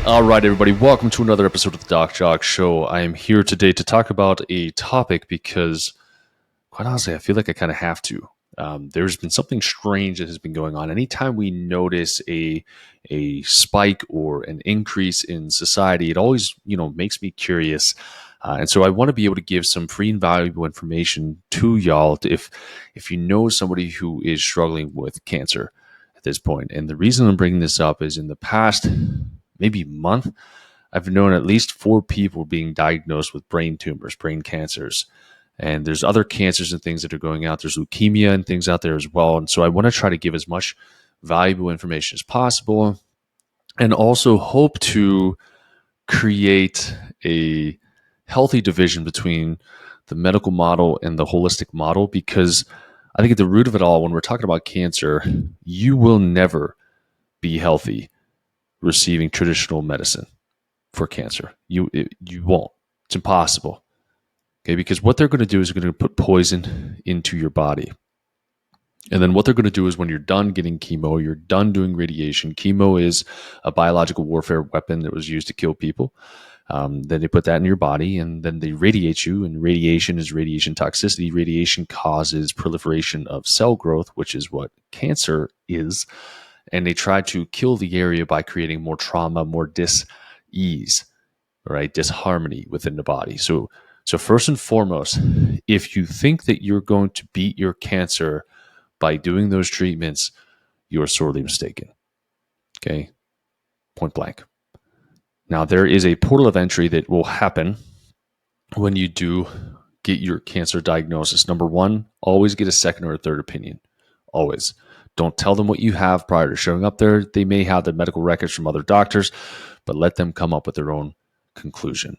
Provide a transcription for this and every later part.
All right, everybody, welcome to another episode of the Doc Jock Show. I am here today to talk about a topic because, quite honestly, I feel like I kind of have to. There's been something strange that has been going on. Anytime we notice a spike or an increase in society, it always makes me curious, and so I want to be able to give some free and valuable information to y'all if you know somebody who is struggling with cancer at this point. And the reason I'm bringing this up is in the past maybe month, I've known at least 4 people being diagnosed with brain tumors, brain cancers. And there's other cancers and things that are going out. There's leukemia and things out there as well. And so I want to try to give as much valuable information as possible and also hope to create a healthy division between the medical model and the holistic model, because I think at the root of it all, when we're talking about cancer, you will never be healthy receiving traditional medicine for cancer. You won't. It's impossible. Okay, because what they're going to do is they're going to put poison into your body. And then what they're going to do is when you're done getting chemo, you're done doing radiation. Chemo is a biological warfare weapon that was used to kill people. Then they put that in your body and then they radiate you. And radiation is radiation toxicity. Radiation causes proliferation of cell growth, which is what cancer is. And they try to kill the area by creating more trauma, more dis-ease, right? Disharmony within the body. So first and foremost, if you think that you're going to beat your cancer by doing those treatments, you are sorely mistaken. Okay? Point blank. Now, there is a portal of entry that will happen when you do get your cancer diagnosis. Number one, always get a second or a third opinion. Always. Don't tell them what you have prior to showing up there. They may have the medical records from other doctors, but let them come up with their own conclusion.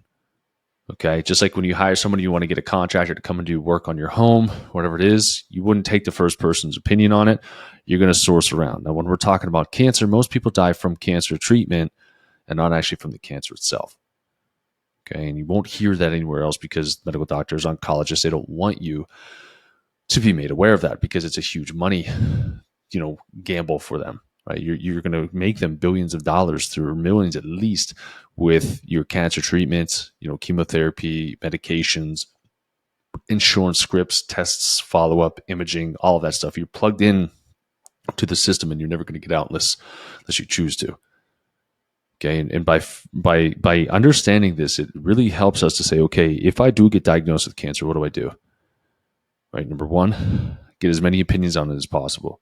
Okay, just like when you hire somebody, you want to get a contractor to come and do work on your home, whatever it is, you wouldn't take the first person's opinion on it. You're going to source around. Now, when we're talking about cancer, most people die from cancer treatment and not actually from the cancer itself. Okay, and you won't hear that anywhere else because medical doctors, oncologists, they don't want you to be made aware of that because it's a huge money, gamble for them. Right, you're going to make them billions of dollars through millions at least with your cancer treatments, chemotherapy, medications, insurance scripts, tests, follow-up, imaging, all of that stuff. You're plugged in to the system and you're never going to get out unless you choose to. Okay, and by understanding this, it really helps us to say, okay, if I do get diagnosed with cancer, what do I do? Right, number one, get as many opinions on it as possible.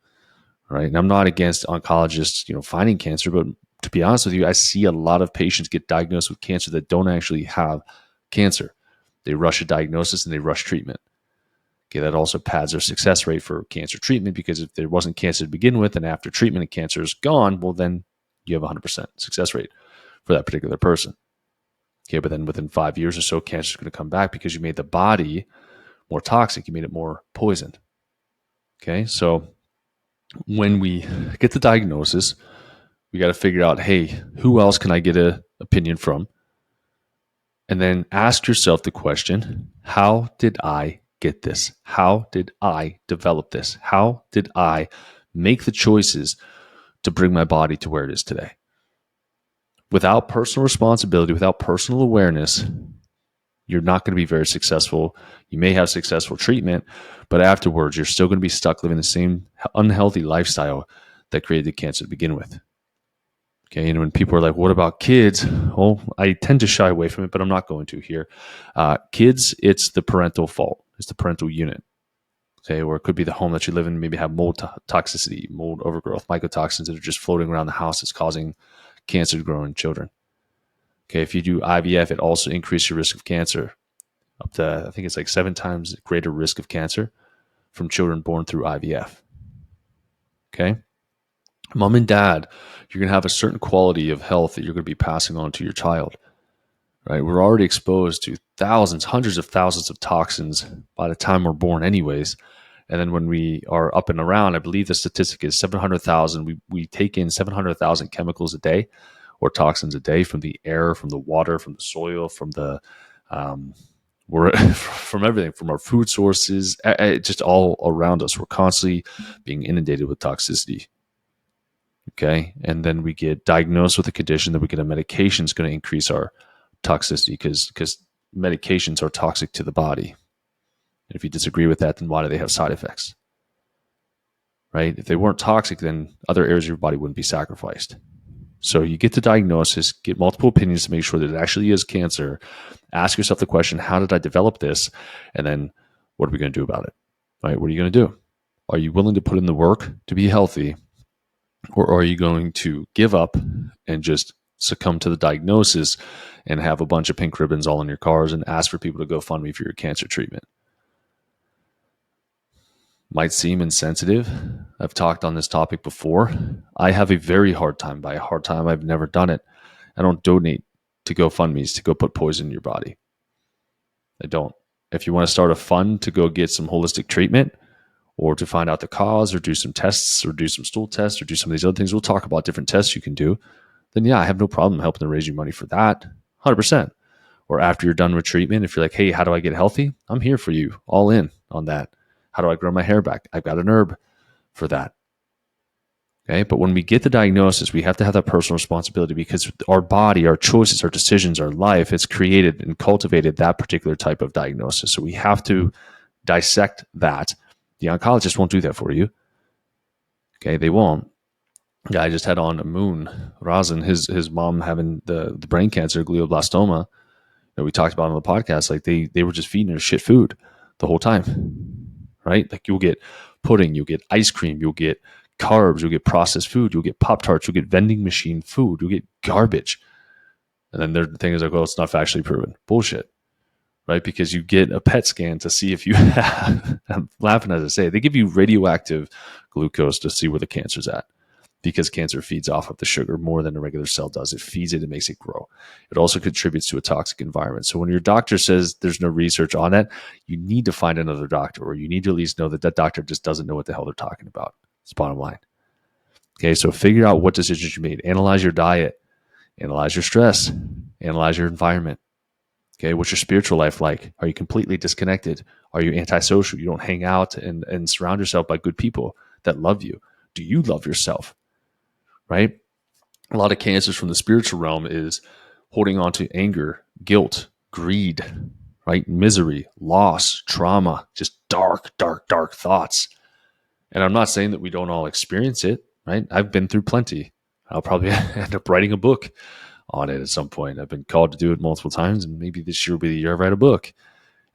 Right. And I'm not against oncologists, finding cancer, but to be honest with you, I see a lot of patients get diagnosed with cancer that don't actually have cancer. They rush a diagnosis and they rush treatment. Okay, that also pads their success rate for cancer treatment because if there wasn't cancer to begin with and after treatment and cancer is gone, well, then you have a 100% success rate for that particular person. Okay, but then within 5 years or so, cancer is going to come back because you made the body more toxic. You made it more poisoned. Okay, so when we get the diagnosis, we got to figure out, hey, who else can I get an opinion from? And then ask yourself the question, how did I get this? How did I develop this? How did I make the choices to bring my body to where it is today? Without personal responsibility, without personal awareness, you're not going to be very successful. You may have successful treatment, but afterwards, you're still going to be stuck living the same unhealthy lifestyle that created the cancer to begin with. Okay, and when people are like, what about kids? Well, I tend to shy away from it, but I'm not going to here. Kids, it's the parental fault. It's the parental unit. Okay, or it could be the home that you live in, maybe have mold toxicity, mold overgrowth, mycotoxins that are just floating around the house that's causing cancer to grow in children. Okay, if you do IVF, it also increases your risk of cancer up to, I think it's like 7 times greater risk of cancer from children born through IVF. Okay. Mom and dad, you're going to have a certain quality of health that you're going to be passing on to your child, right? We're already exposed to thousands, hundreds of thousands of toxins by the time we're born anyways. And then when we are up and around, I believe the statistic is 700,000. We take in 700,000 chemicals a day or toxins a day from the air, from the water, from the soil, from the from everything, from our food sources, just all around us. We're constantly being inundated with toxicity. Okay. And then we get diagnosed with a condition, that we get a medication is going to increase our toxicity because medications are toxic to the body. And if you disagree with that, then why do they have side effects? Right? If they weren't toxic, then other areas of your body wouldn't be sacrificed. So you get the diagnosis, get multiple opinions to make sure that it actually is cancer. Ask yourself the question, how did I develop this? And then what are we going to do about it? Right? What are you going to do? Are you willing to put in the work to be healthy? Or are you going to give up and just succumb to the diagnosis and have a bunch of pink ribbons all in your cars and ask for people to go fund me for your cancer treatment? Might seem insensitive. I've talked on this topic before. I have a very hard time. By a hard time, I've never done it. I don't donate to GoFundMe's to go put poison in your body. I don't. If you want to start a fund to go get some holistic treatment or to find out the cause or do some tests or do some stool tests or do some of these other things, we'll talk about different tests you can do. Then yeah, I have no problem helping to raise you money for that, 100%. Or after you're done with treatment, if you're like, hey, how do I get healthy? I'm here for you, all in on that. How do I grow my hair back? I've got an herb for that. Okay. But when we get the diagnosis, we have to have that personal responsibility because our body, our choices, our decisions, our life has created and cultivated that particular type of diagnosis. So we have to dissect that. The oncologist won't do that for you. Okay. They won't. Yeah, I just had on Moon Razin, his mom having the brain cancer, glioblastoma, that we talked about on the podcast. Like they were just feeding her shit food the whole time, right? Like you'll get pudding, you'll get ice cream, you'll get carbs, you'll get processed food, you'll get Pop-Tarts, you'll get vending machine food, you'll get garbage. And then their thing is like, well, it's not factually proven. Bullshit, right? Because you get a PET scan to see if you have, I'm laughing as I say, they give you radioactive glucose to see where the cancer's at. Because cancer feeds off of the sugar more than a regular cell does. It feeds it, it makes it grow. It also contributes to a toxic environment. So when your doctor says there's no research on that, you need to find another doctor, or you need to at least know that that doctor just doesn't know what the hell they're talking about. It's the bottom line. Okay, so figure out what decisions you made. Analyze your diet, analyze your stress, analyze your environment. Okay, what's your spiritual life like? Are you completely disconnected? Are you antisocial? You don't hang out and surround yourself by good people that love you. Do you love yourself? Right? A lot of cancers from the spiritual realm is holding on to anger, guilt, greed, right? Misery, loss, trauma, just dark, dark, dark thoughts. And I'm not saying that we don't all experience it, right? I've been through plenty. I'll probably end up writing a book on it at some point. I've been called to do it multiple times, and maybe this year will be the year I write a book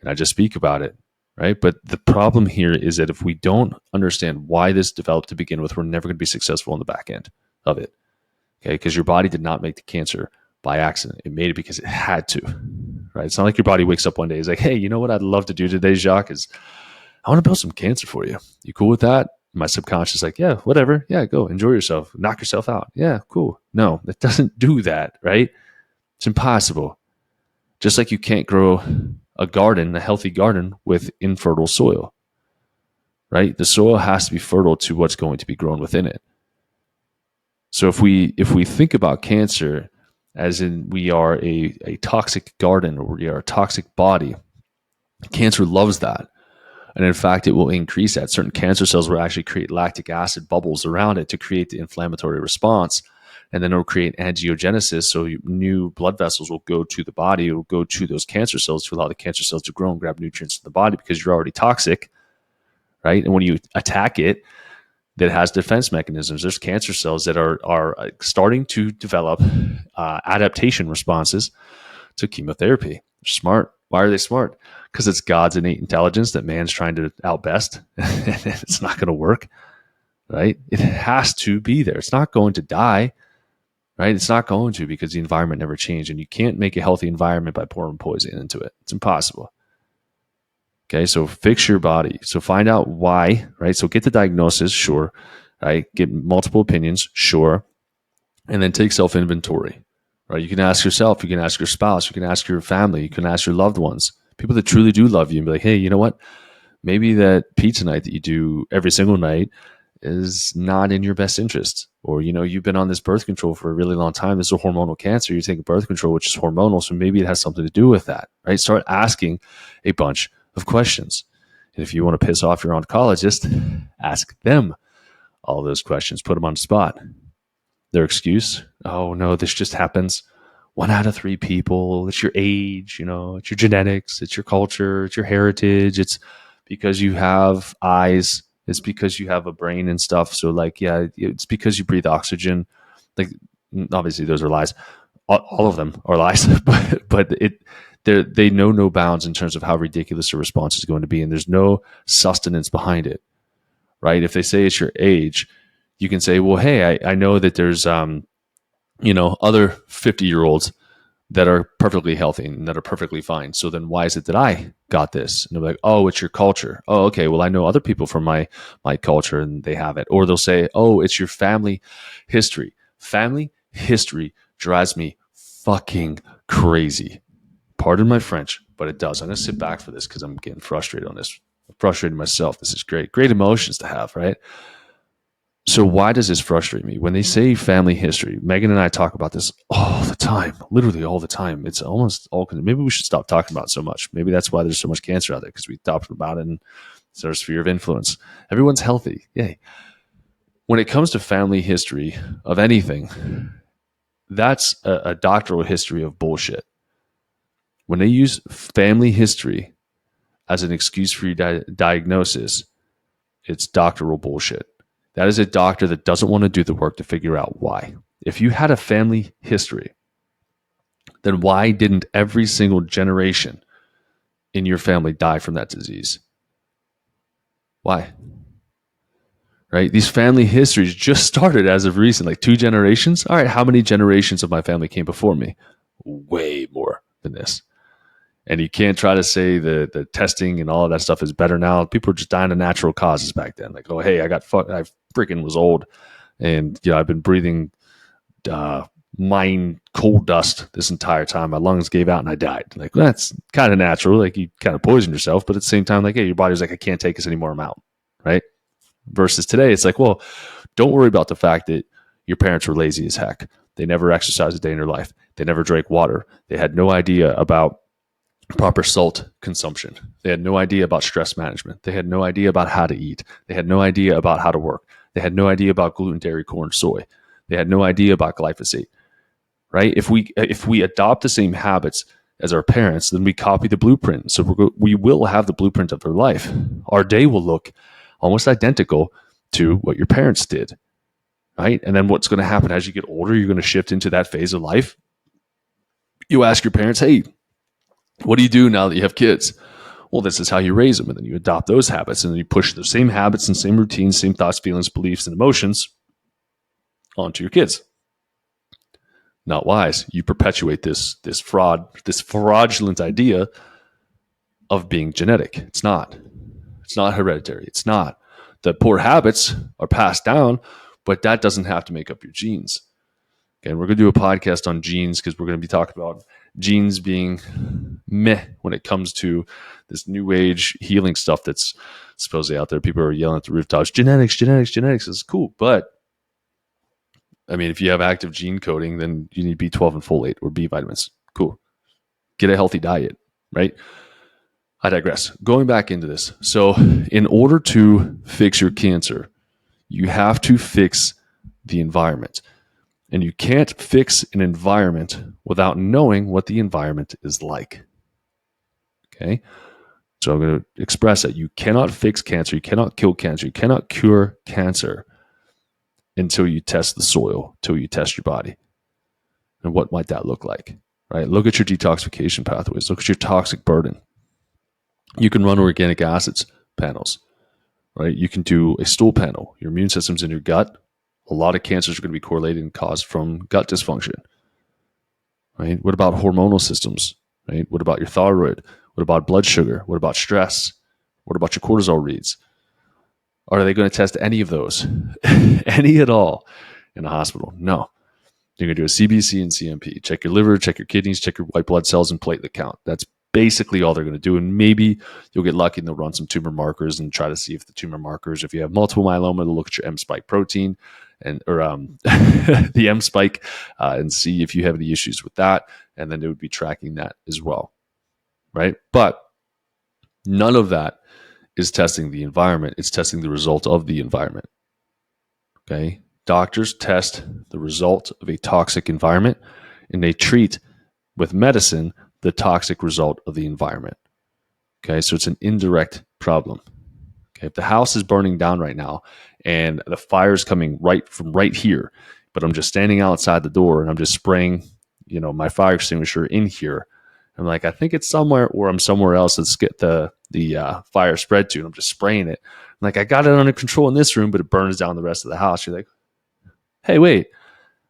and I just speak about it, right? But the problem here is that if we don't understand why this developed to begin with, we're never going to be successful on the back end of it. Okay, because your body did not make the cancer by accident. It made it because it had to, right? It's not like your body wakes up one day and is like, hey, you know what I'd love to do today, Jacques, is I want to build some cancer for you. You cool with that? My subconscious is like, yeah, whatever. Yeah, go enjoy yourself. Knock yourself out. Yeah, cool. No, it doesn't do that, right? It's impossible. Just like you can't grow a garden, a healthy garden, with infertile soil, right? The soil has to be fertile to what's going to be grown within it. So if we think about cancer as in we are a toxic garden, or we are a toxic body, cancer loves that. And in fact, it will increase that. Certain cancer cells will actually create lactic acid bubbles around it to create the inflammatory response. And then it will create angiogenesis. So new blood vessels will go to the body. It will go to those cancer cells to allow the cancer cells to grow and grab nutrients from the body because you're already toxic, right? And when you attack it, that has defense mechanisms. There's cancer cells that are starting to develop adaptation responses to chemotherapy. They're smart. Why are they smart? Because it's God's innate intelligence that man's trying to outbest. It's not going to work, right? It has to be there. It's not going to die, right? It's not going to, because the environment never changed, and you can't make a healthy environment by pouring poison into it. It's impossible. Okay, so fix your body. So find out why, right? So get the diagnosis, sure, right? Get multiple opinions, sure. And then take self-inventory, right? You can ask yourself, you can ask your spouse, you can ask your family, you can ask your loved ones, people that truly do love you, and be like, hey, you know what? Maybe that pizza night that you do every single night is not in your best interest. Or, you know, you've been on this birth control for a really long time. This is a hormonal cancer. You're taking birth control, which is hormonal. So maybe it has something to do with that, right? Start asking a bunch of questions. And if you want to piss off your oncologist, ask them all those questions, put them on the spot. Their excuse, oh no, this just happens 1 out of 3 people. It's your age, it's your genetics, it's your culture, it's your heritage. It's because you have eyes. It's because you have a brain and stuff. So like, yeah, it's because you breathe oxygen. Like, obviously those are lies. All of them are lies, but they know no bounds in terms of how ridiculous the response is going to be, and there's no sustenance behind it, right? If they say it's your age, you can say, well, hey, I know that there's other 50-year-olds that are perfectly healthy and that are perfectly fine. So then why is it that I got this? And they're like, oh, it's your culture. Oh, okay. Well, I know other people from my culture and they have it. Or they'll say, oh, it's your family history. Family history drives me fucking crazy. Pardon my French, but it does. I'm going to sit back for this because I'm getting frustrated on this. I'm frustrated myself. This is great. Great emotions to have, right? So why does this frustrate me? When they say family history, Megan and I talk about this all the time, literally all the time. It's almost all, maybe we should stop talking about it so much. Maybe that's why there's so much cancer out there, because we talked about it in our sphere of influence. Everyone's healthy. Yay. When it comes to family history of anything, that's a doctoral history of bullshit. When they use family history as an excuse for your diagnosis, it's doctoral bullshit. That is a doctor that doesn't want to do the work to figure out why. If you had a family history, then why didn't every single generation in your family die from that disease? Why? Right? These family histories just started as of recent, like 2 generations. All right, how many generations of my family came before me? Way more than this. And you can't try to say the testing and all of that stuff is better now. People were just dying of natural causes back then. Like, oh, hey, I freaking was old, and I've been breathing mine coal dust this entire time. My lungs gave out and I died. Like, well, that's kind of natural. Like, you kind of poisoned yourself, but at the same time, like, hey, your body's like, I can't take this anymore. I'm out. Right? Versus today, it's like, well, don't worry about the fact that your parents were lazy as heck. They never exercised a day in their life. They never drank water. They had no idea about proper salt consumption. They had no idea about stress management. They had no idea about how to eat. They had no idea about how to work. They had no idea about gluten, dairy, corn, soy. They had no idea about glyphosate. Right? If we adopt the same habits as our parents, then we copy the blueprint. So we will have the blueprint of their life. Our day will look almost identical to what your parents did. Right? And then what's going to happen as you get older, you're going to shift into that phase of life. You ask your parents, hey, what do you do now that you have kids? Well, this is how you raise them. And then you adopt those habits, and then you push the same habits and same routines, same thoughts, feelings, beliefs, and emotions onto your kids. Not wise. You perpetuate this fraudulent idea of being genetic. It's not. It's not hereditary. It's not. The poor habits are passed down, but that doesn't have to make up your genes. Okay, and we're going to do a podcast on genes because we're going to be talking about genes being meh when it comes to this new age healing stuff that's supposedly out there. People are yelling at the rooftops, genetics, genetics, genetics is cool. But I mean, if you have active gene coding, then you need B12 and folate or B vitamins. Cool. Get a healthy diet, right? I digress. Going back into this. So in order to fix your cancer, you have to fix the environment. And you can't fix an environment without knowing what the environment is like. Okay? So I'm going to express that. You cannot fix cancer. You cannot kill cancer. You cannot cure cancer until you test the soil, until you test your body. And what might that look like? Right? Look at your detoxification pathways. Look at your toxic burden. You can run organic acids panels. Right? You can do a stool panel. Your immune system's in your gut. A lot of cancers are going to be correlated and caused from gut dysfunction. Right? What about hormonal systems? Right? What about your thyroid? What about blood sugar? What about stress? What about your cortisol reads? Are they going to test any of those? Any at all in a hospital? No. You're going to do a CBC and CMP. Check your liver, check your kidneys, check your white blood cells, and platelet count. That's basically all they're going to do. And maybe you'll get lucky and they'll run some tumor markers and try to see if the tumor markers, if you have multiple myeloma, they'll look at your M spike protein or the M spike and see if you have any issues with that. And then they would be tracking that as well. Right? But none of that is testing the environment. It's testing the result of the environment. Okay? Doctors test the result of a toxic environment, and they treat with medicine the toxic result of the environment. Okay, so it's an indirect problem. Okay, if the house is burning down right now and the fire is coming right from right here, but I'm just standing outside the door and I'm just spraying, my fire extinguisher in here. I'm like, I think it's somewhere, or I'm somewhere else. Let's get the fire spread to, and I'm just spraying it. I'm like, I got it under control in this room, but it burns down the rest of the house. You're like, hey, wait,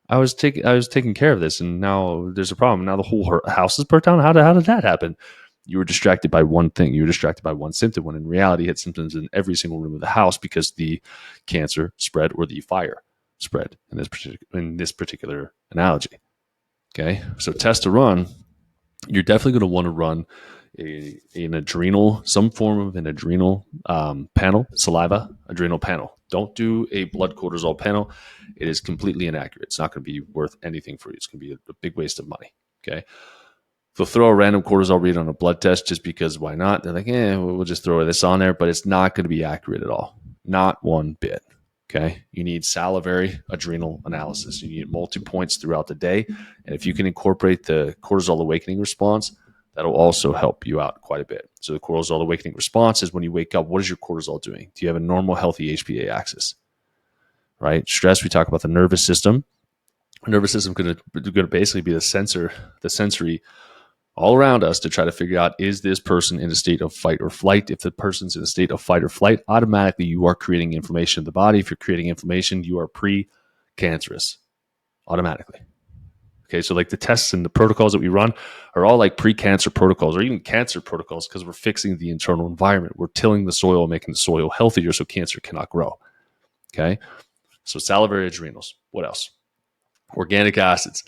I was taking care of this, and now there's a problem. Now the whole house is burnt down. How did that happen? You were distracted by one thing. You were distracted by one symptom, when in reality, you had symptoms in every single room of the house because the cancer spread or the fire spread in this particular analogy. Okay, so test to run. You're definitely going to want to run some form of an adrenal panel, saliva adrenal panel. Don't do a blood cortisol panel. It is completely inaccurate. It's not going to be worth anything for you. It's going to be a big waste of money. Okay. They'll throw a random cortisol read on a blood test just because why not? They're like, we'll just throw this on there, but it's not going to be accurate at all. Not one bit. Okay. You need salivary adrenal analysis. You need multi-points throughout the day. And if you can incorporate the cortisol awakening response, that'll also help you out quite a bit. So the cortisol awakening response is when you wake up, what is your cortisol doing? Do you have a normal, healthy HPA axis? Right? Stress, we talk about the nervous system. The nervous system is going to basically be the sensory all around us to try to figure out, is this person in a state of fight or flight? If the person's in a state of fight or flight, automatically you are creating inflammation in the body. If you're creating inflammation, you are pre-cancerous automatically. Okay, so like the tests and the protocols that we run are all like pre-cancer protocols or even cancer protocols because we're fixing the internal environment. We're tilling the soil, making the soil healthier so cancer cannot grow. Okay, so salivary adrenals. What else? Organic acids.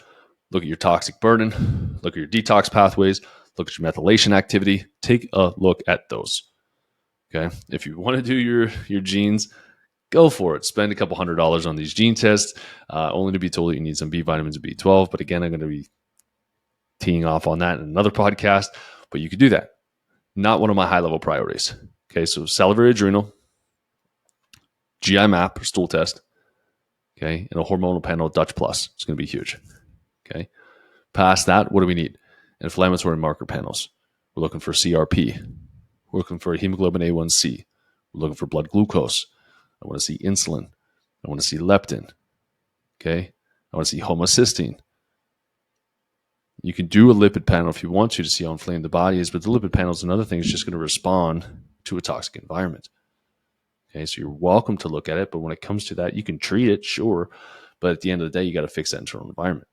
Look at your toxic burden. Look at your detox pathways. Look at your methylation activity. Take a look at those. Okay, if you want to do your genes, go for it. Spend a couple $100 on these gene tests, only to be told that you need some B vitamins and B12. But again, I'm going to be teeing off on that in another podcast. But you could do that. Not one of my high-level priorities. Okay, so salivary adrenal, GI map, or stool test, okay, and a hormonal panel, Dutch Plus. It's going to be huge. Okay. Past that, what do we need? Inflammatory marker panels. We're looking for CRP. We're looking for hemoglobin A1C. We're looking for blood glucose. I want to see insulin. I want to see leptin. Okay. I want to see homocysteine. You can do a lipid panel if you want to see how inflamed the body is, but the lipid panel is another thing. It's just going to respond to a toxic environment. Okay. So you're welcome to look at it, but when it comes to that, you can treat it, sure. But at the end of the day, you got to fix that internal environment.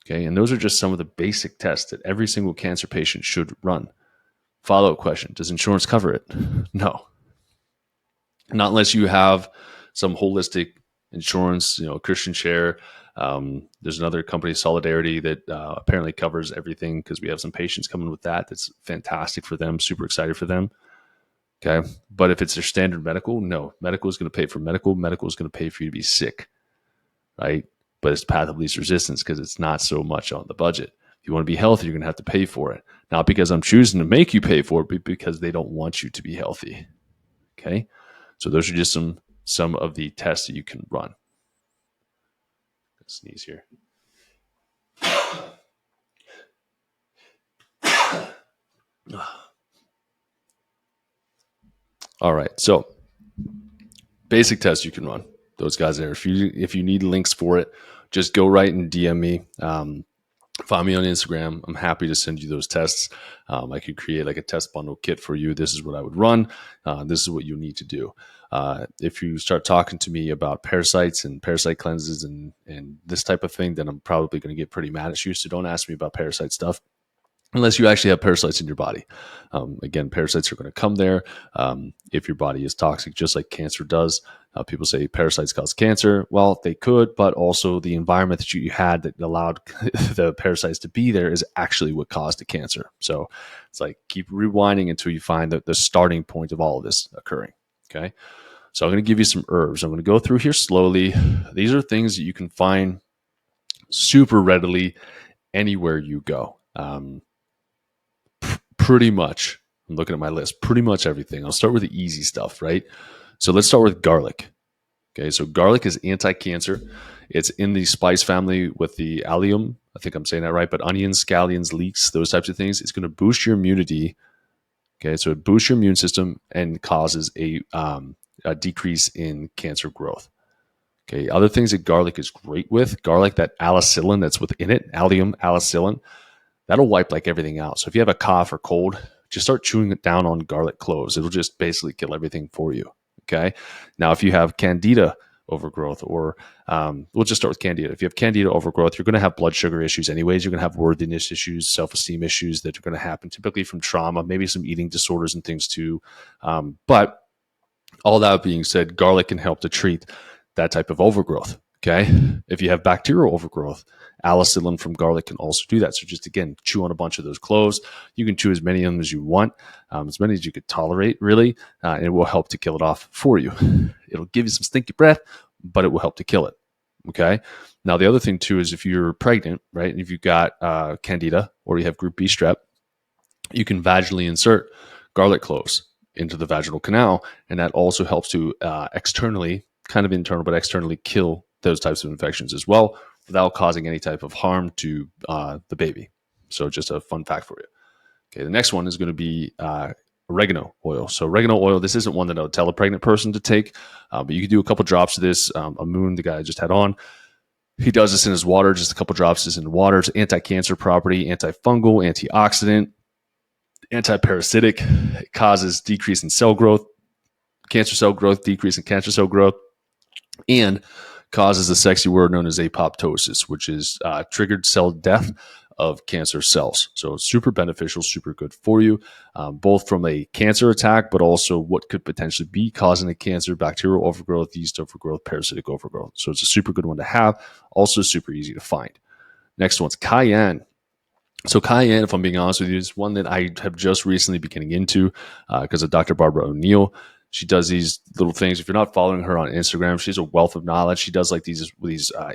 Okay, and those are just some of the basic tests that every single cancer patient should run. Follow-up question, does insurance cover it? No. Not unless you have some holistic insurance, Christian Share. There's another company, Solidarity, that apparently covers everything because we have some patients coming with that. That's fantastic for them, super excited for them. Okay, but if it's their standard medical, no. Medical is going to pay for medical. Medical is going to pay for you to be sick, right? But it's path of least resistance because it's not so much on the budget. If you want to be healthy, you're going to have to pay for it. Not because I'm choosing to make you pay for it, but because they don't want you to be healthy. Okay? So those are just some of the tests that you can run. Let's sneeze here. All right. So basic tests you can run. Those guys there. If you need links for it, just go right and DM me. Find me on Instagram. I'm happy to send you those tests. I could create like a test bundle kit for you. This is what I would run. This is what you need to do. If you start talking to me about parasites and parasite cleanses and this type of thing, then I'm probably going to get pretty mad at you. So don't ask me about parasite stuff unless you actually have parasites in your body. Again, parasites are going to come there if your body is toxic, just like cancer does. People say parasites cause cancer. Well, they could, but also the environment that you had that allowed the parasites to be there is actually what caused the cancer. So it's like keep rewinding until you find the starting point of all of this occurring. Okay. So I'm going to give you some herbs. I'm going to go through here slowly. These are things that you can find super readily anywhere you go. Pretty much, I'm looking at my list, pretty much everything. I'll start with the easy stuff, right? So let's start with garlic. Okay, so garlic is anti-cancer. It's in the spice family with the allium. I think I'm saying that right, but onions, scallions, leeks, those types of things. It's going to boost your immunity. Okay, so it boosts your immune system and causes a decrease in cancer growth. Okay, other things that garlic is great with, garlic, that alicillin that's within it, allium, alicillin, that'll wipe like everything out. So if you have a cough or cold, just start chewing it down on garlic cloves. It'll just basically kill everything for you. Okay. Now, if you have candida overgrowth, or we'll just start with candida. If you have candida overgrowth, you're going to have blood sugar issues anyways. You're going to have worthiness issues, self-esteem issues that are going to happen typically from trauma, maybe some eating disorders and things too. But all that being said, garlic can help to treat that type of overgrowth. Okay. If you have bacterial overgrowth, alicillin from garlic can also do that. So just again, chew on a bunch of those cloves. You can chew as many of them as you want, as many as you could tolerate, really, and it will help to kill it off for you. It'll give you some stinky breath, but it will help to kill it. Okay. Now, the other thing too is if you're pregnant, right, and if you've got candida or you have group B strep, you can vaginally insert garlic cloves into the vaginal canal, and that also helps to externally, kind of internal, but externally kill those types of infections as well without causing any type of harm to the baby. So just a fun fact for you. Okay, the next one is going to be oregano oil. So oregano oil, this isn't one that I would tell a pregnant person to take, but you can do a couple drops of this. Amun, the guy I just had on, he does this in his water, just a couple drops is in water. It's anti-cancer property, antifungal, antioxidant, anti-parasitic. It causes decrease in cell growth, cancer cell growth, decrease in cancer cell growth, and causes a sexy word known as apoptosis, which is triggered cell death of cancer cells. So super beneficial, super good for you, both from a cancer attack, but also what could potentially be causing a cancer, bacterial overgrowth, yeast overgrowth, parasitic overgrowth. So it's a super good one to have, also super easy to find. Next one's cayenne. So cayenne, if I'm being honest with you, is one that I have just recently been getting into because of Dr. Barbara O'Neill. She does these little things. If you're not following her on Instagram, she's a wealth of knowledge. She does like these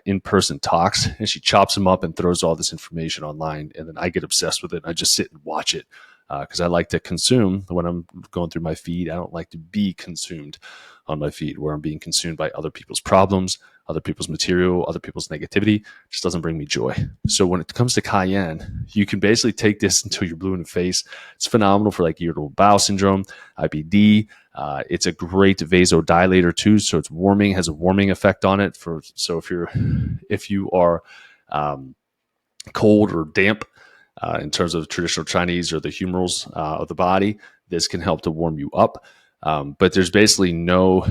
in-person talks, and she chops them up and throws all this information online. And then I get obsessed with it. I just sit and watch it because I like to consume when I'm going through my feed. I don't like to be consumed on my feed where I'm being consumed by other people's problems, other people's material, other people's negativity. It just doesn't bring me joy. So when it comes to cayenne, you can basically take this until you're blue in the face. It's phenomenal for like irritable bowel syndrome, IBD. It's a great vasodilator too, so it's warming, has a warming effect on it. So if you are cold or damp in terms of traditional Chinese or the humerals of the body, this can help to warm you up. But there's basically no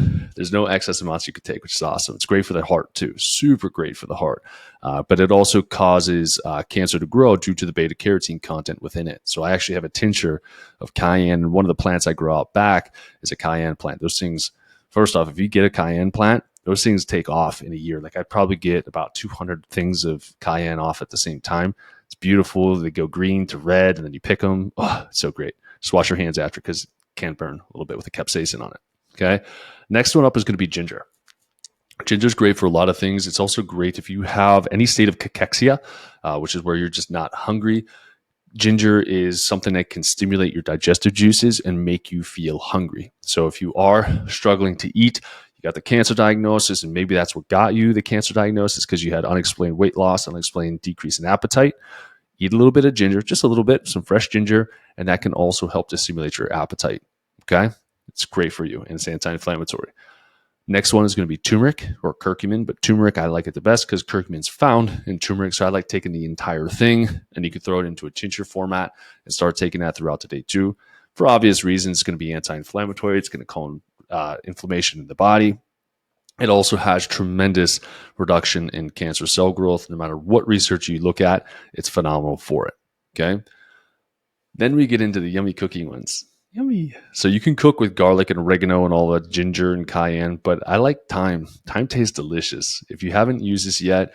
excess amounts you could take, which is awesome. It's great for the heart too, super great for the heart. But it also causes cancer to grow due to the beta carotene content within it. So I actually have a tincture of cayenne, and one of the plants I grow out back is a cayenne plant. Those things, first off, if you get a cayenne plant, those things take off in a year. Like I'd probably get about 200 things of cayenne off at the same time. It's beautiful. They go green to red, and then you pick them. Oh, it's so great. Just wash your hands after because can burn a little bit with the capsaicin on it. Okay. Next one up is going to be ginger. Ginger is great for a lot of things. It's also great if you have any state of cachexia, which is where you're just not hungry. Ginger is something that can stimulate your digestive juices and make you feel hungry. So if you are struggling to eat, you got the cancer diagnosis, and maybe that's what got you the cancer diagnosis because you had unexplained weight loss, unexplained decrease in appetite. Eat a little bit of ginger, just a little bit, some fresh ginger, and that can also help to stimulate your appetite. Okay? It's great for you, and it's anti-inflammatory. Next one is going to be turmeric or curcumin, but turmeric, I like it the best because curcumin's found in turmeric, so I like taking the entire thing, and you can throw it into a tincture format and start taking that throughout the day too. For obvious reasons, it's going to be anti-inflammatory. It's going to calm inflammation in the body. It also has tremendous reduction in cancer cell growth. No matter what research you look at, it's phenomenal for it. Okay. Then we get into the yummy cooking ones. Yummy. So you can cook with garlic and oregano and all that ginger and cayenne, but I like thyme. Thyme tastes delicious. If you haven't used this yet,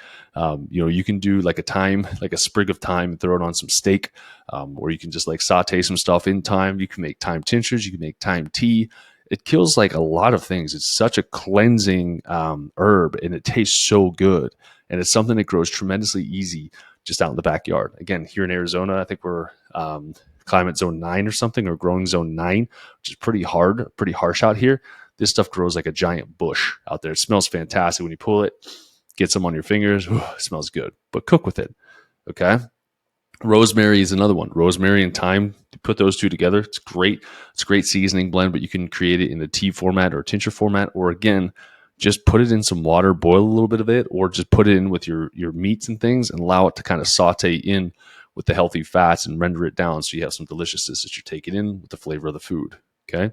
you can do like a sprig of thyme and throw it on some steak, or you can just like saute some stuff in thyme. You can make thyme tinctures. You can make thyme tea. It kills like a lot of things. It's such a cleansing herb, and it tastes so good. And it's something that grows tremendously easy just out in the backyard. Again, here in Arizona, I think we're climate zone 9 or something, or growing zone 9, which is pretty harsh out here. This stuff grows like a giant bush out there. It smells fantastic when you pull it. Get some on your fingers. Ooh, it smells good, but cook with it. Okay. Rosemary is another one. Rosemary and thyme, you put those two together. It's great. It's a great seasoning blend, but you can create it in a tea format or a tincture format, or again, just put it in some water, boil a little bit of it, or just put it in with your meats and things and allow it to kind of saute in with the healthy fats and render it down so you have some deliciousness that you're taking in with the flavor of the food. Okay.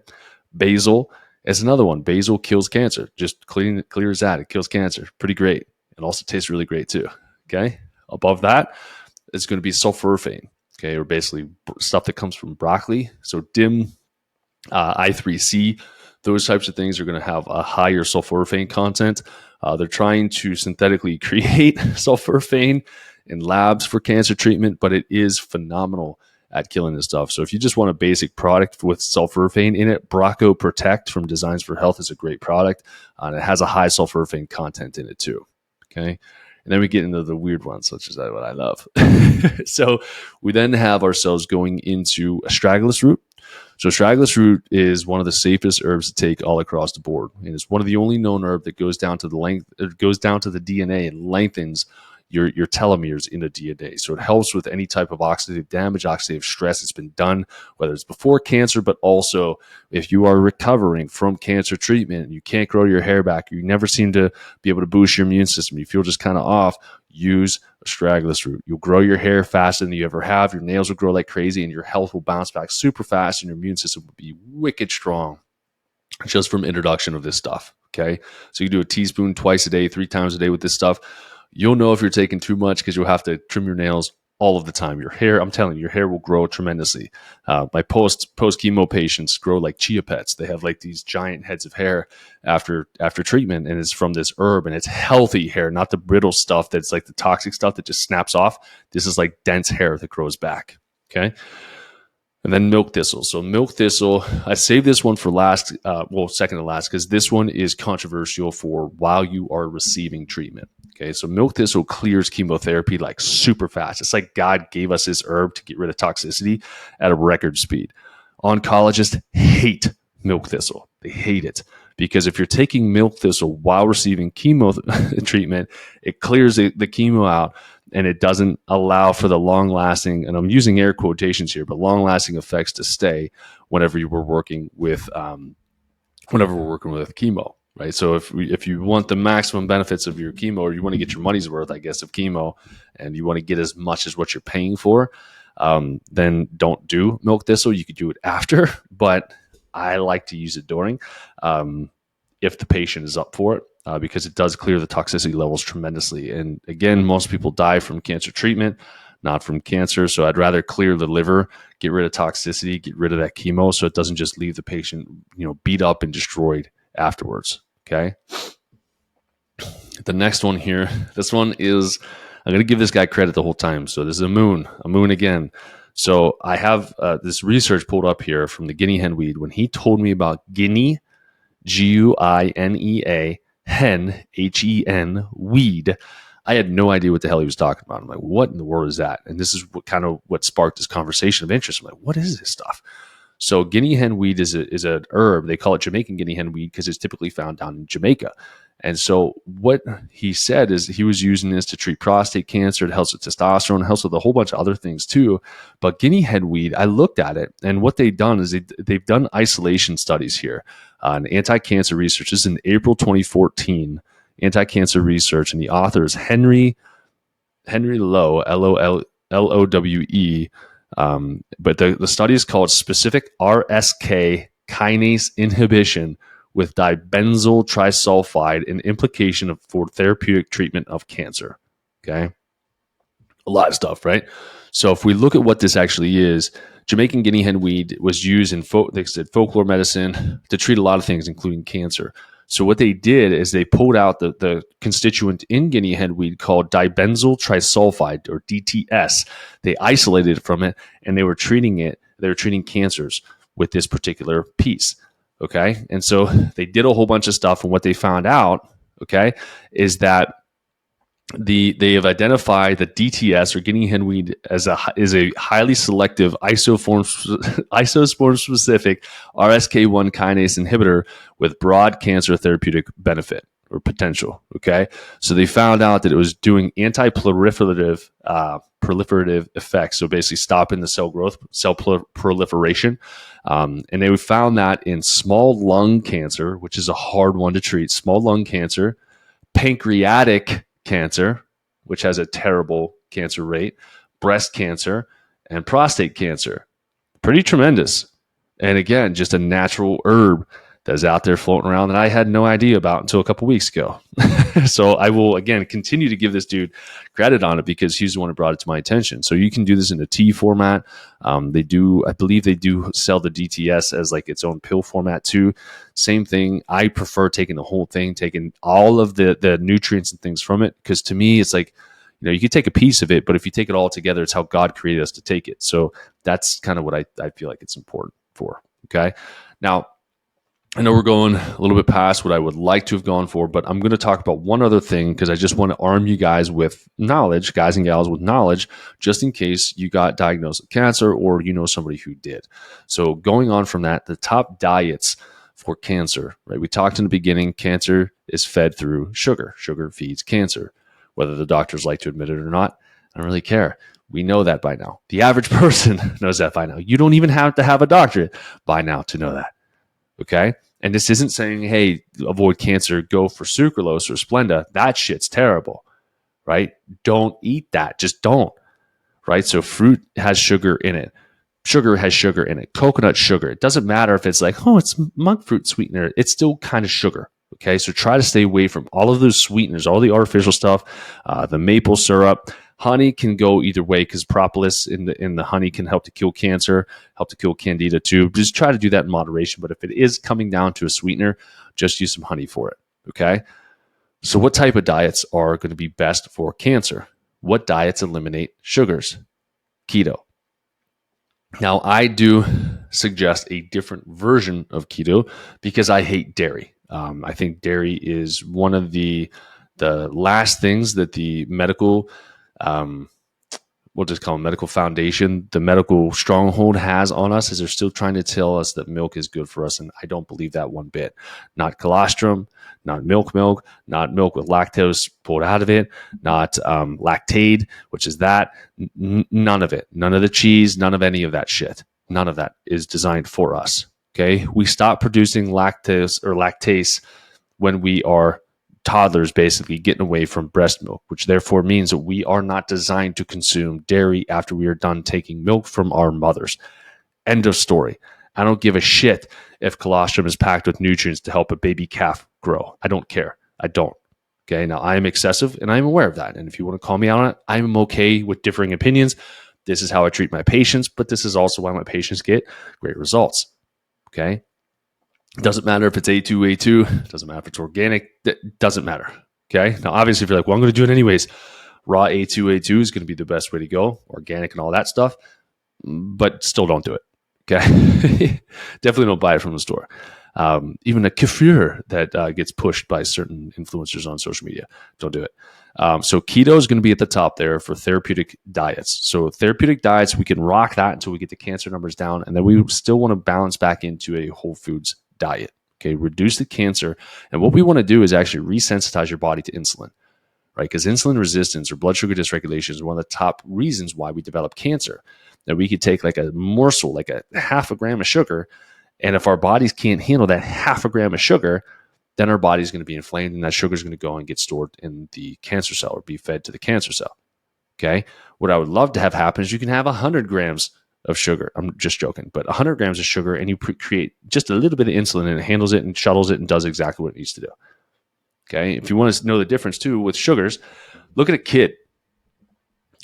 Basil is another one. Basil kills cancer. Just clear as that. It kills cancer. Pretty great. It also tastes really great too. Okay. Above that, it's going to be sulforaphane, okay, or basically stuff that comes from broccoli. So DIM, I3C, those types of things are going to have a higher sulforaphane content. They're trying to synthetically create sulforaphane in labs for cancer treatment, but it is phenomenal at killing this stuff. So if you just want a basic product with sulforaphane in it, Brocco Protect from Designs for Health is a great product, and it has a high sulforaphane content in it too, okay? And then we get into the weird ones, such as what I love. So we then have ourselves going into astragalus root. So astragalus root is one of the safest herbs to take all across the board. And it's one of the only known herb that goes down to the DNA and lengthens your telomeres in the DNA. So it helps with any type of oxidative damage, oxidative stress that's been done, whether it's before cancer, but also if you are recovering from cancer treatment and you can't grow your hair back, you never seem to be able to boost your immune system, you feel just kind of off, use astragalus root. You'll grow your hair faster than you ever have. Your nails will grow like crazy and your health will bounce back super fast and your immune system will be wicked strong just from introduction of this stuff. Okay. So you do a teaspoon twice a day, 3 times a day with this stuff. You'll know if you're taking too much because you'll have to trim your nails all of the time. Your hair, I'm telling you, your hair will grow tremendously. My post chemo patients grow like chia pets. They have like these giant heads of hair after treatment, and it's from this herb, and it's healthy hair, not the brittle stuff that's like the toxic stuff that just snaps off. This is like dense hair that grows back. Okay. And then milk thistle. So milk thistle, I saved this one for last, second to last, because this one is controversial for while you are receiving treatment. Okay, so milk thistle clears chemotherapy like super fast. It's like God gave us this herb to get rid of toxicity at a record speed. Oncologists hate milk thistle. They hate it because if you're taking milk thistle while receiving chemo treatment, it clears the chemo out and it doesn't allow for the long-lasting, and I'm using air quotations here, but long-lasting effects to stay whenever we're working with chemo. Right. So if you want the maximum benefits of your chemo, or you want to get your money's worth, I guess, of chemo, and you want to get as much as what you're paying for, then don't do milk thistle. You could do it after, but I like to use it during, if the patient is up for it, because it does clear the toxicity levels tremendously. And again, most people die from cancer treatment, not from cancer. So I'd rather clear the liver, get rid of toxicity, get rid of that chemo, so it doesn't just leave the patient, beat up and destroyed afterwards. Okay. The next one here, this one is, I'm going to give this guy credit the whole time. So this is a moon again. So I have this research pulled up here from the guinea hen weed. When he told me about guinea, Guinea, hen, hen, weed, I had no idea what the hell he was talking about. I'm like, what in the world is that? And this is what sparked this conversation of interest. I'm like, what is this stuff? So guinea hen weed is an herb. They call it Jamaican guinea hen weed because it's typically found down in Jamaica. And so what he said is he was using this to treat prostate cancer. It helps with testosterone. It helps with a whole bunch of other things too. But guinea hen weed, I looked at it, and what they've done is they've done isolation studies here on anti-cancer research. This is in April 2014, anti-cancer research, and the author is Henry Lowe, Lowe. But the study is called Specific RSK Kinase Inhibition with Dibenzyl Trisulfide, an implication for therapeutic treatment of cancer. Okay. A lot of stuff, right? So if we look at what this actually is, Jamaican guinea hen weed was used in folklore medicine to treat a lot of things, including cancer. So what they did is they pulled out the constituent in guinea hen weed called dibenzyl trisulfide, or DTS. They isolated it from it, and they were treating cancers with this particular piece. Okay. And so they did a whole bunch of stuff. And what they found out, okay, is that They have identified that DTS, or guinea hen weed, is a highly selective isoform specific RSK1 kinase inhibitor with broad cancer therapeutic benefit or potential. Okay, so they found out that it was doing anti-proliferative proliferative effects, so basically stopping the cell growth, cell proliferation, and they found that in small lung cancer, which is a hard one to treat, small lung cancer, pancreatic cancer, which has a terrible cancer rate, breast cancer, and prostate cancer. Pretty tremendous. And again, just a natural herb that's out there floating around that I had no idea about until a couple weeks ago. So I will, again, continue to give this dude credit on it because he's the one who brought it to my attention. So you can do this in a tea format. I believe they do sell the DTS as like its own pill format too. Same thing. I prefer taking the whole thing, taking all of the nutrients and things from it, because to me, it's like, you could take a piece of it, but if you take it all together, it's how God created us to take it. So that's kind of what I feel like it's important for. Okay. Now, I know we're going a little bit past what I would like to have gone for, but I'm going to talk about one other thing because I just want to arm you guys with knowledge, guys and gals with knowledge, just in case you got diagnosed with cancer or you know somebody who did. So going on from that, the top diets for cancer, right? We talked in the beginning, cancer is fed through sugar. Sugar feeds cancer. Whether the doctors like to admit it or not, I don't really care. We know that by now. The average person knows that by now. You don't even have to have a doctorate by now to know that. Okay. And this isn't saying, hey, avoid cancer, go for sucralose or Splenda. That shit's terrible, right? Don't eat that. Just don't, right? So fruit has sugar in it. Sugar has sugar in it. Coconut sugar. It doesn't matter if it's like, oh, it's monk fruit sweetener. It's still kind of sugar. Okay. So try to stay away from all of those sweeteners, all the artificial stuff, the maple syrup. Honey can go either way because propolis in the honey can help to kill cancer, help to kill candida too. Just try to do that in moderation. But if it is coming down to a sweetener, just use some honey for it. Okay. So what type of diets are going to be best for cancer? What diets eliminate sugars? Keto. Now, I do suggest a different version of keto because I hate dairy. I think dairy is one of the last things that the medical we'll just call them medical foundation, the medical stronghold has on us, is they're still trying to tell us that milk is good for us. And I don't believe that one bit. Not colostrum, not milk, not milk with lactose pulled out of it, not lactate, which is that. None of it. None of the cheese, none of any of that shit. None of that is designed for us. Okay. We stop producing lactase when we are toddlers, basically getting away from breast milk, which therefore means that we are not designed to consume dairy after we are done taking milk from our mothers. End of story. I don't give a shit if colostrum is packed with nutrients to help a baby calf grow. I don't care. I don't. Okay. Now I am excessive and I'm aware of that. And if you want to call me out on it, I'm okay with differing opinions. This is how I treat my patients, but this is also why my patients get great results. Okay. It doesn't matter if it's A2, it doesn't matter if it's organic, it doesn't matter. Okay. Now, obviously, if you're like, well, I'm going to do it anyways, raw A2 is going to be the best way to go, organic and all that stuff, but still don't do it. Okay. Definitely don't buy it from the store. Even a kefir that gets pushed by certain influencers on social media, don't do it. So keto is going to be at the top there for therapeutic diets. So therapeutic diets, we can rock that until we get the cancer numbers down. And then we still want to balance back into a whole foods diet. Okay. Reduce the cancer. And what we want to do is actually resensitize your body to insulin, right? Because insulin resistance or blood sugar dysregulation is one of the top reasons why we develop cancer. That we could take like a morsel, like a half a gram of sugar. And if our bodies can't handle that half a gram of sugar, then our body's going to be inflamed and that sugar is going to go and get stored in the cancer cell or be fed to the cancer cell. Okay. What I would love to have happen is you can have 100 grams of sugar. I'm just joking, but 100 grams of sugar and you create just a little bit of insulin and it handles it and shuttles it and does exactly what it needs to do. Okay. If you want to know the difference too with sugars, look at a kid.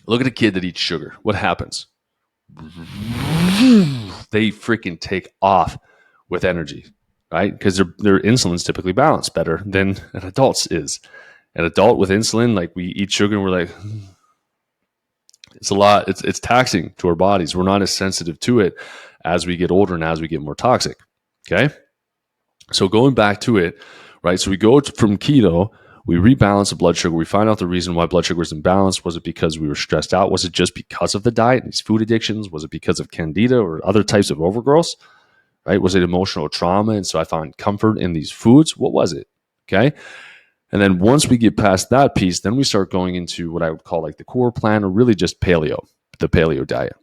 Look at a kid that eats sugar. What happens? They freaking take off with energy, right? Because their insulin's typically balanced better than an adult's is. An adult with insulin, like we eat sugar and we're like, it's a lot. It's taxing to our bodies. We're not as sensitive to it as we get older and as we get more toxic. Okay. So going back to it, right? So we go from keto, We rebalance the blood sugar. We find out the reason why blood sugar is imbalanced. Was it because we were stressed out? Was it just because of the diet and these food addictions? Was it because of candida or other types of overgrowth? Right? Was it emotional trauma? And so I found comfort in these foods. What was it? Okay. And then once we get past that piece, then we start going into what I would call like the core plan, or really just paleo, the paleo diet.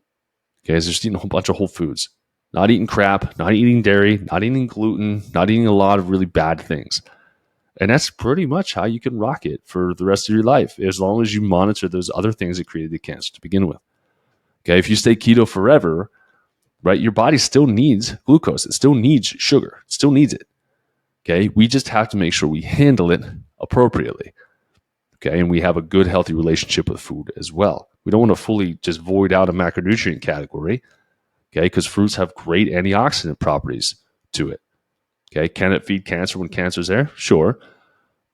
Okay. So just eating a whole bunch of whole foods, not eating crap, not eating dairy, not eating gluten, not eating a lot of really bad things. And that's pretty much how you can rock it for the rest of your life, as long as you monitor those other things that created the cancer to begin with. Okay. If you stay keto forever, right, your body still needs glucose. It still needs sugar. It still needs it. Okay. We just have to make sure we handle it appropriately. Okay. And we have a good, healthy relationship with food as well. We don't want to fully just void out a macronutrient category. Okay. Because fruits have great antioxidant properties to it. Okay. Can it feed cancer when cancer's there? Sure.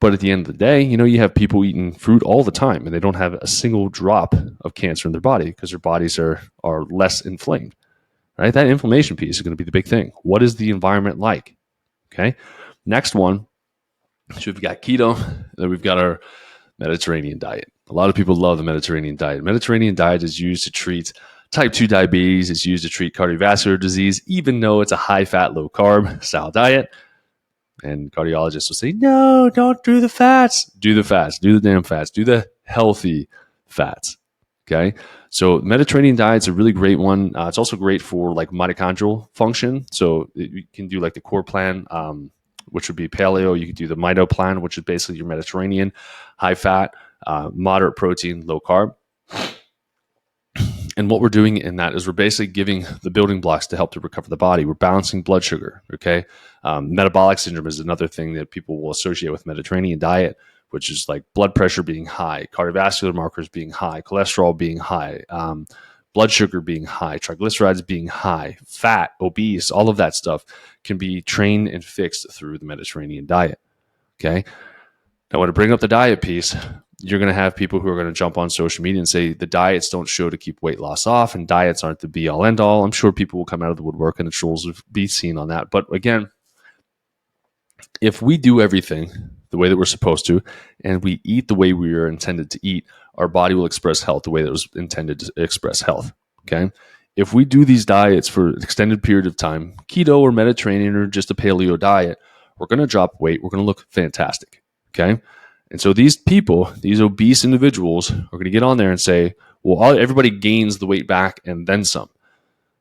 But at the end of the day, you have people eating fruit all the time and they don't have a single drop of cancer in their body because their bodies are less inflamed, right? That inflammation piece is going to be the big thing. What is the environment like? Okay. Next one. So we've got keto, then we've got our Mediterranean diet. A lot of people love the Mediterranean diet. Mediterranean diet is used to treat type 2 diabetes. It's used to treat cardiovascular disease, even though it's a high-fat, low-carb style diet. And cardiologists will say, no, don't do the fats. Do the fats. Do the damn fats. Do the healthy fats. Okay. So Mediterranean diet is a really great one. It's also great for like mitochondrial function. So you can do like the core plan, which would be paleo. You could do the mito plan, which is basically your Mediterranean, high fat, moderate protein, low carb. And what we're doing in that is we're basically giving the building blocks to help to recover the body. We're balancing blood sugar, okay? Metabolic syndrome is another thing that people will associate with Mediterranean diet, which is like blood pressure being high, cardiovascular markers being high, cholesterol being high, blood sugar being high, triglycerides being high, fat, obese, all of that stuff can be trained and fixed through the Mediterranean diet, okay? Now, when I bring up the diet piece, you're going to have people who are going to jump on social media and say the diets don't show to keep weight loss off and diets aren't the be all end all. I'm sure people will come out of the woodwork and the trolls will be seen on that. But again, if we do everything the way that we're supposed to and we eat the way we are intended to eat, our body will express health the way that it was intended to express health. Okay. If we do these diets for an extended period of time, keto or Mediterranean or just a paleo diet, we're going to drop weight. We're going to look fantastic. Okay. And so these people, these obese individuals, are going to get on there and say, well, everybody gains the weight back and then some.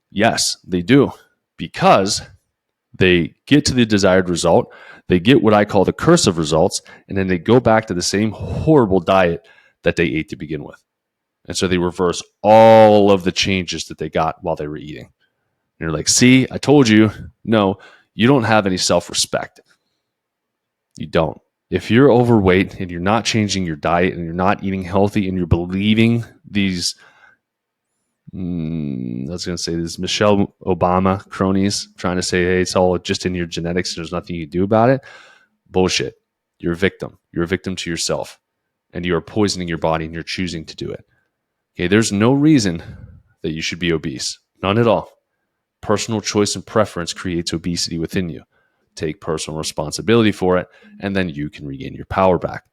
Yes, they do, because they get to the desired result. They get what I call the curse of results, and then they go back to the same horrible diet that they ate to begin with. And so they reverse all of the changes that they got while they were eating. And you're like, see, I told you. No, you don't have any self-respect. You don't. If you're overweight and you're not changing your diet and you're not eating healthy and you're believing these, I was going to say this Michelle Obama cronies trying to say, hey, it's all just in your genetics and there's nothing you can do about it. Bullshit. You're a victim. You're a victim to yourself and you are poisoning your body and you're choosing to do it. Okay, there's no reason that you should be obese. None at all. Personal choice and preference creates obesity within you. Take personal responsibility for it, and then you can regain your power back.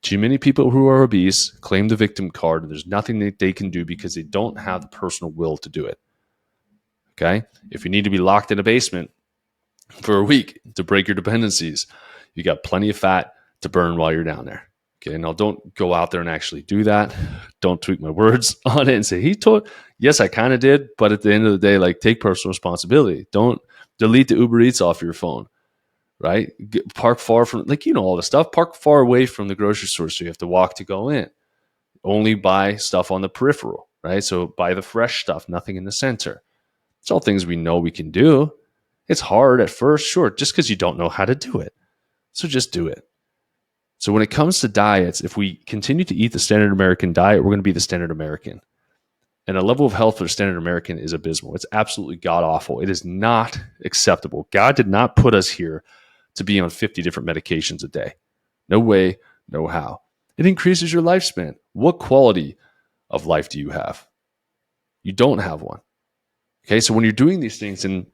Too many people who are obese claim the victim card, and there's nothing that they can do because they don't have the personal will to do it. Okay? If you need to be locked in a basement for a week to break your dependencies, you got plenty of fat to burn while you're down there. Okay, now don't go out there and actually do that. Don't tweak my words on it and say, he told, yes, I kind of did, but at the end of the day, like, take personal responsibility. Don't delete the Uber Eats off your phone. Right? Park far from, like, all the stuff. Park far away from the grocery store so you have to walk to go in. Only buy stuff on the peripheral, right? So buy the fresh stuff, nothing in the center. It's all things we know we can do. It's hard at first, sure, just because you don't know how to do it. So just do it. So when it comes to diets, if we continue to eat the standard American diet, we're going to be the standard American. And the level of health for the standard American is abysmal. It's absolutely god-awful. It is not acceptable. God did not put us here to be on 50 different medications a day. No way, no how. It increases your lifespan. What quality of life do you have? You don't have one. Okay, so when you're doing these things, and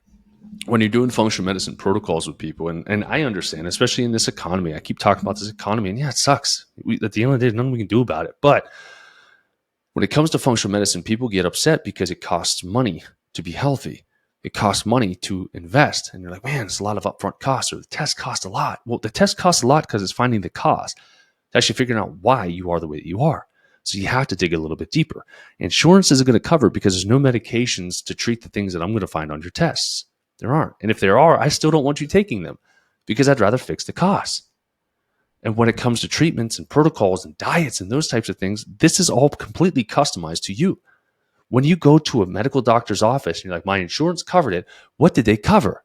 when you're doing functional medicine protocols with people, and I understand, especially in this economy, I keep talking about this economy, and yeah, it sucks. At the end of the day, there's nothing we can do about it. But when it comes to functional medicine, people get upset because it costs money to be healthy. It costs money to invest. And you're like, man, it's a lot of upfront costs, or the test costs a lot. Well, the test costs a lot because it's finding the cause. It's actually figuring out why you are the way that you are. So you have to dig a little bit deeper. Insurance isn't going to cover it because there's no medications to treat the things that I'm going to find on your tests. There aren't. And if there are, I still don't want you taking them because I'd rather fix the costs. And when it comes to treatments and protocols and diets and those types of things, this is all completely customized to you. When you go to a medical doctor's office and you're like, my insurance covered it, what did they cover?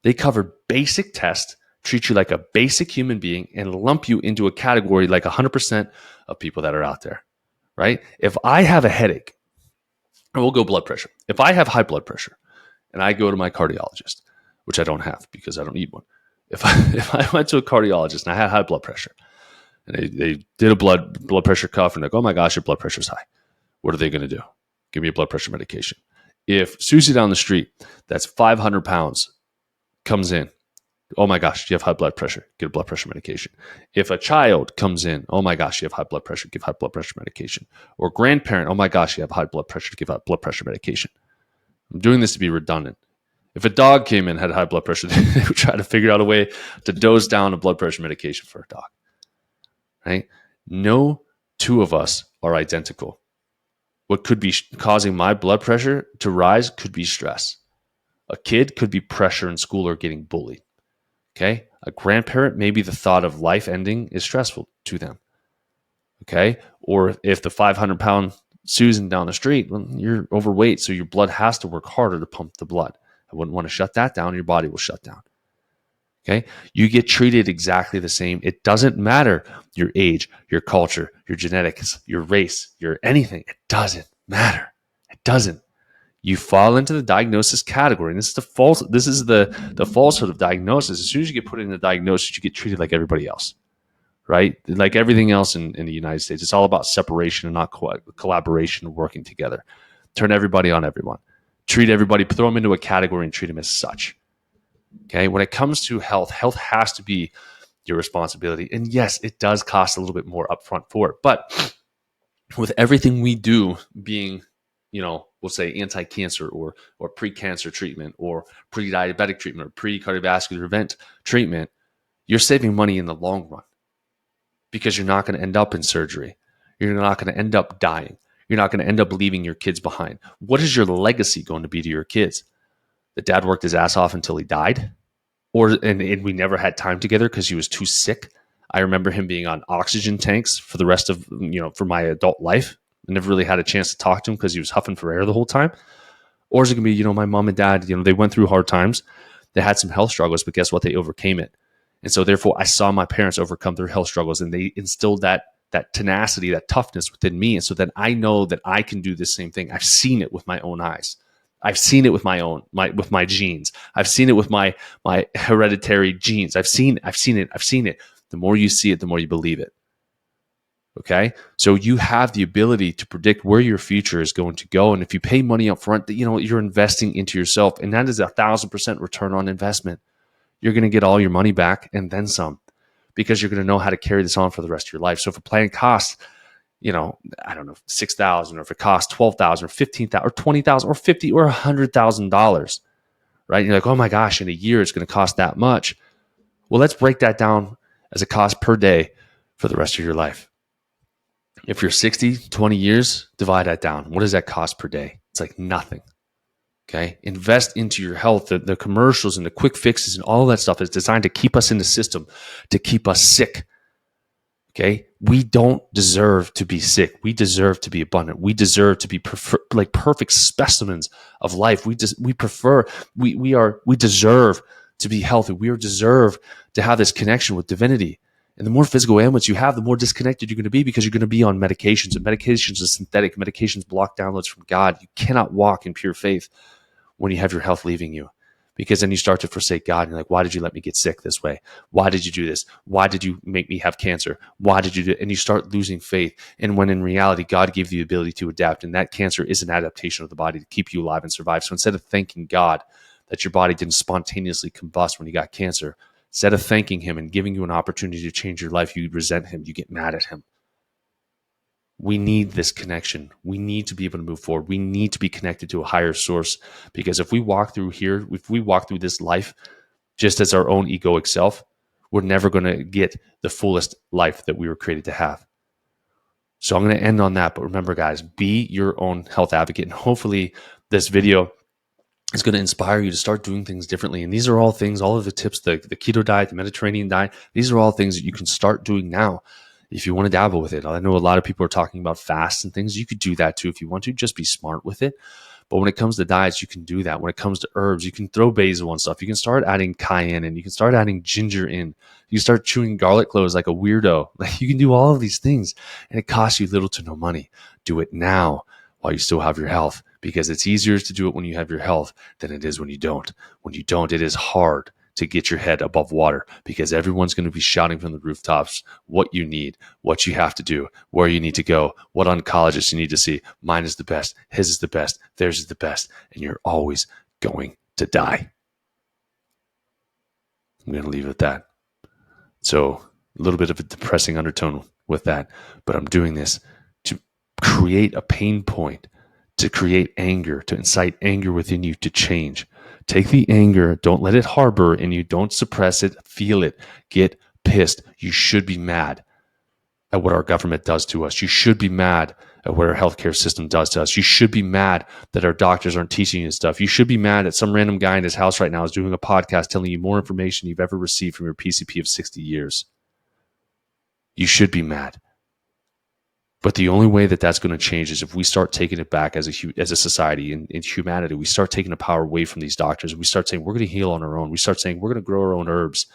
They covered basic tests, treat you like a basic human being, and lump you into a category like 100% of people that are out there, right? If I have a headache, and we'll go blood pressure. If I have high blood pressure and I go to my cardiologist, which I don't have because I don't need one. If I went to a cardiologist and I had high blood pressure and they did a blood pressure cuff and like, oh my gosh, your blood pressure's high. What are they going to do? Give me a blood pressure medication. If Susie down the street, that's 500 pounds, comes in, oh my gosh, you have high blood pressure, get a blood pressure medication. If a child comes in, oh my gosh, you have high blood pressure, give high blood pressure medication. Or grandparent, oh my gosh, you have high blood pressure, give high blood pressure medication. I'm doing this to be redundant. If a dog came in and had high blood pressure, they would try to figure out a way to dose down a blood pressure medication for a dog, right? No two of us are identical. What could be causing my blood pressure to rise could be stress. A kid could be pressure in school or getting bullied, okay? A grandparent, maybe the thought of life ending is stressful to them, okay? Or if the 500-pound Susan down the street, well, you're overweight, so your blood has to work harder to pump the blood. I wouldn't want to shut that down. Your body will shut down. Okay. You get treated exactly the same. It doesn't matter your age, your culture, your genetics, your race, your anything. It doesn't matter. It doesn't. You fall into the diagnosis category. And this is the falsehood of diagnosis. As soon as you get put in the diagnosis, you get treated like everybody else. Right? Like everything else in the United States. It's all about separation and not collaboration and working together. Turn everybody on everyone. Treat everybody, throw them into a category and treat them as such. Okay. When it comes to health has to be your responsibility. And yes, it does cost a little bit more upfront for it. But with everything we do being, we'll say anti-cancer or pre-cancer treatment or pre-diabetic treatment or pre-cardiovascular event treatment, you're saving money in the long run because you're not going to end up in surgery. You're not going to end up dying. You're not going to end up leaving your kids behind. What is your legacy going to be to your kids? That dad worked his ass off until he died? And we never had time together because he was too sick? I remember him being on oxygen tanks for the rest of, for my adult life. I never really had a chance to talk to him because he was huffing for air the whole time. Or is it going to be, my mom and dad, they went through hard times. They had some health struggles, but guess what? They overcame it. And so therefore I saw my parents overcome their health struggles, and they instilled that tenacity, that toughness within me. And so then I know that I can do the same thing. I've seen it with my own eyes. I've seen it with with my genes. I've seen it with my hereditary genes. I've seen it. The more you see it, the more you believe it. Okay. So you have the ability to predict where your future is going to go. And if you pay money up front, you're investing into yourself, and that is 1,000% return on investment. You're going to get all your money back and then some, because you're going to know how to carry this on for the rest of your life. So if a plan costs, I don't know, $6,000, or if it costs $12,000 or $15,000 or $20,000 or $50,000 or $100,000, right? You're like, oh my gosh, in a year it's going to cost that much. Well, let's break that down as a cost per day for the rest of your life. If you're 60, 20 years, divide that down. What does that cost per day? It's like nothing. Okay. Invest into your health. The commercials and the quick fixes and all that stuff is designed to keep us in the system, to keep us sick. Okay. We don't deserve to be sick. We deserve to be abundant. We deserve to be perfect specimens of life. We deserve to be healthy. We deserve to have this connection with divinity. And the more physical ailments you have, the more disconnected you're going to be, because you're going to be on medications. And medications are synthetic. Medications block downloads from God. You cannot walk in pure faith when you have your health leaving you, because then you start to forsake God. And you're like, why did you let me get sick this way? Why did you do this? Why did you make me have cancer? Why did you do it? And you start losing faith. And when in reality, God gave you the ability to adapt. And that cancer is an adaptation of the body to keep you alive and survive. So instead of thanking God that your body didn't spontaneously combust when you got cancer. Instead of thanking him and giving you an opportunity to change your life, you resent him. You get mad at him. We need this connection. We need to be able to move forward. We need to be connected to a higher source, because if we walk through this life just as our own egoic self, we're never going to get the fullest life that we were created to have. So I'm going to end on that. But remember, guys, be your own health advocate. And hopefully this video is going to inspire you to start doing things differently. And these are all things, all of the tips, the keto diet, the Mediterranean diet, these are all things that you can start doing now if you want to dabble with it. I know a lot of people are talking about fasts and things. You could do that too if you want to. Just be smart with it. But when it comes to diets, you can do that. When it comes to herbs, you can throw basil on stuff. You can start adding cayenne in. You can start adding ginger in. You can start chewing garlic cloves like a weirdo. Like, you can do all of these things, and it costs you little to no money. Do it now while you still have your health, because it's easier to do it when you have your health than it is when you don't. When you don't, it is hard to get your head above water, because everyone's going to be shouting from the rooftops what you need, what you have to do, where you need to go, what oncologist you need to see. Mine is the best, his is the best, theirs is the best, and you're always going to die. I'm going to leave it at that. So a little bit of a depressing undertone with that, but I'm doing this to create a pain point, to create anger, to incite anger within you to change. Take the anger, don't let it harbor in you, don't suppress it, feel it, get pissed. You should be mad at what our government does to us. You should be mad at what our healthcare system does to us. You should be mad that our doctors aren't teaching you stuff. You should be mad that some random guy in his house right now is doing a podcast telling you more information you've ever received from your PCP of 60 years. You should be mad. But the only way that that's going to change is if we start taking it back as a society, in humanity. We start taking the power away from these doctors. We start saying we're going to heal on our own. We start saying we're going to grow our own herbs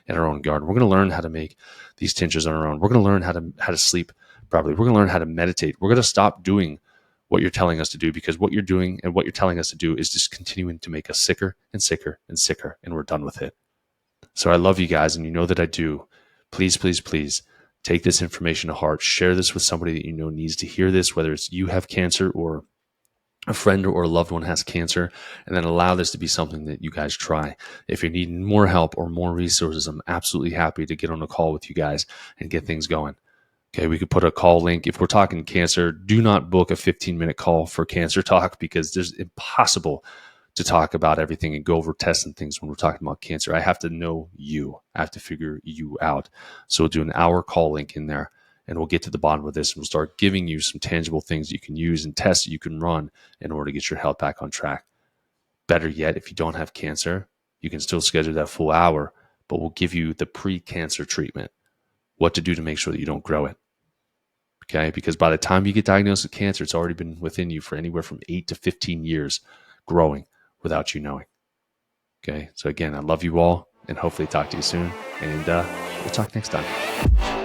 in our own garden. We're going to learn how to make these tinctures on our own. We're going to learn how to sleep properly. We're going to learn how to meditate. We're going to stop doing what you're telling us to do, because what you're doing and what you're telling us to do is just continuing to make us sicker and sicker and sicker, and we're done with it. So I love you guys, and you know that I do. Please, please, please, take this information to heart. Share this with somebody that you know needs to hear this, whether it's you have cancer or a friend or a loved one has cancer, and then allow this to be something that you guys try. If you need more help or more resources, I'm absolutely happy to get on a call with you guys and get things going. Okay, we could put a call link. If we're talking cancer, do not book a 15-minute call for cancer talk, because it's impossible to talk about everything and go over tests and things when we're talking about cancer. I have to know you. I have to figure you out. So we'll do an hour call link in there, and we'll get to the bottom of this, and we'll start giving you some tangible things you can use and tests that you can run in order to get your health back on track. Better yet, if you don't have cancer, you can still schedule that full hour, but we'll give you the pre-cancer treatment, what to do to make sure that you don't grow it. Okay? Because by the time you get diagnosed with cancer, it's already been within you for anywhere from 8 to 15 years growing without you knowing. Okay? So again, I love you all, and hopefully talk to you soon, and we'll talk next time.